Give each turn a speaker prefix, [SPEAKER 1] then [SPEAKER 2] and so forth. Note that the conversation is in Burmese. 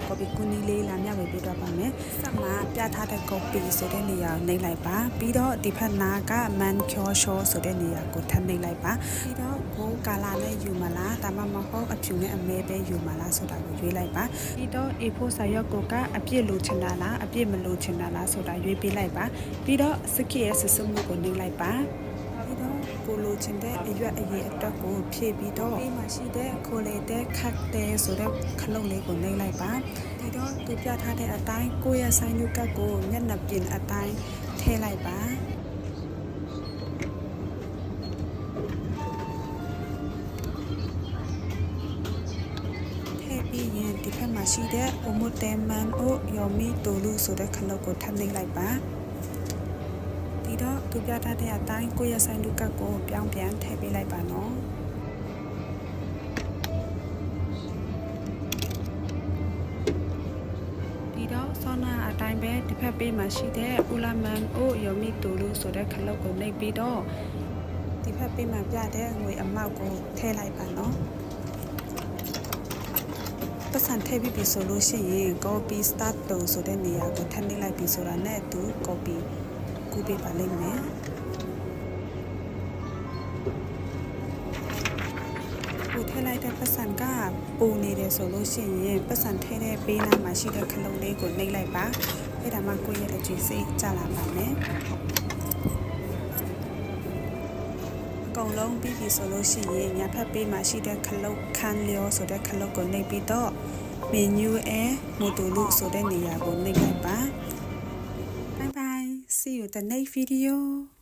[SPEAKER 1] copy ကူနီလေးလာမျှဝေပေးတော့ပါမယ်ဆက်မှာပြထားတဲ့ copy ဆိုတဲ့နေရာကိုနှိပ်လိုက်ပါပြီးတော့ဒီဖက်နာက man cure show ဆိုတဲ့နေရာကိုထပ်နှိပ်လိုက်ပါပြီးတော့ကိုကာလာနဲ့ယူမလားဒါမှမဟုတ်အဖြူနဲ့အမဲပဲယူမလားဆိုတာကိုရွေးလိုက်ပါပြီးတော့ A4 စာရွက်ကိုကအပြည့်လိုချင်တာလားအပြည့်မလိုချင်တာလားဆိုတာရွေးပေးလိုက်ပါပြီးတော့ skip ရဲ့စစမှုကိုနှိပ်လိုက်ပါပြီးတော့ကိုလိုချင်တဲ့အရွက်အရေးအတွက်ကိုဖြည့်ပြီးတော့ဒီမှာရှိတဲ့ခိုလေတဲ့ခတ်တဲ့ဆိုတဲ့ခလုံးလေးကိုနှိပ်လိုက်ပါပြီးတော့သူပြထားတဲ့အတိုင်းကိုရဲ့ဆိုင်ညုကတ်ကိုမျက်နှာပြင်အတိုင်းထည့်လိုက်ပါပြီးရင်ဒီဖက်မှာရှိတဲ့ Omoteman O Yomi Tolu ဆိုတဲ့ခလုတ်ကိုထပ်နှိပ်လိုက်ပါပြီးတော့သူပြထားတဲ့အတိုင်းကိုရဆိုင်လူကတ်ကိုပြောင်းပြန်ထည့်ပေးလိုက်ပါနော်ပြီးတော့ဆောနာအတိုင်းပဲဒီဖက်ပေးမှာရှိတဲ့ Ulaman O Yomi Tolu ဆိုတဲ့ခလုတ်ကိုနှိပ်ပြီးတော့ဒီဖက်ပေးမှာပြတဲ့ငွေအမောက်ကိုထည့်လိုက်ပါနော်ပတ်စံထည့်ပြီးပြီဆိုလို့ရှိရင် copy start လို့ဆိုတဲ့နေရာကိုထပ်နှိပ်လိုက်ပြီဆိုတာနဲ့သူ copy ကူးပေးပါလိမ့်မယ်ကိုထည့်လိုက်တဲ့ပတ်စံကပုံနေတယ်ဆိုလို့ရှိရင်ပတ်စံထည့်တဲ့ပေးနာမှာရှိတဲ့ခလုံးလေးကိုနှိပ်လိုက်ပါအဲ့ဒါမှကိုယ့်ရဲ့အကြည့်စိတ်ကျလာပါမယ်အကုန်လုံးပြီးပြီဆိုလို့ရှိရင်ညာဖက်ပေးမှာရှိတဲ့ခလုတ်ခန်းလျောဆိုတဲ့ခလုတ်ကိုနှိပ်ပြီးတော့ menu မိုတိုလူဆိုတဲ့နေရာကိုနှိပ်လိုက်ပါ bye bye see you the next video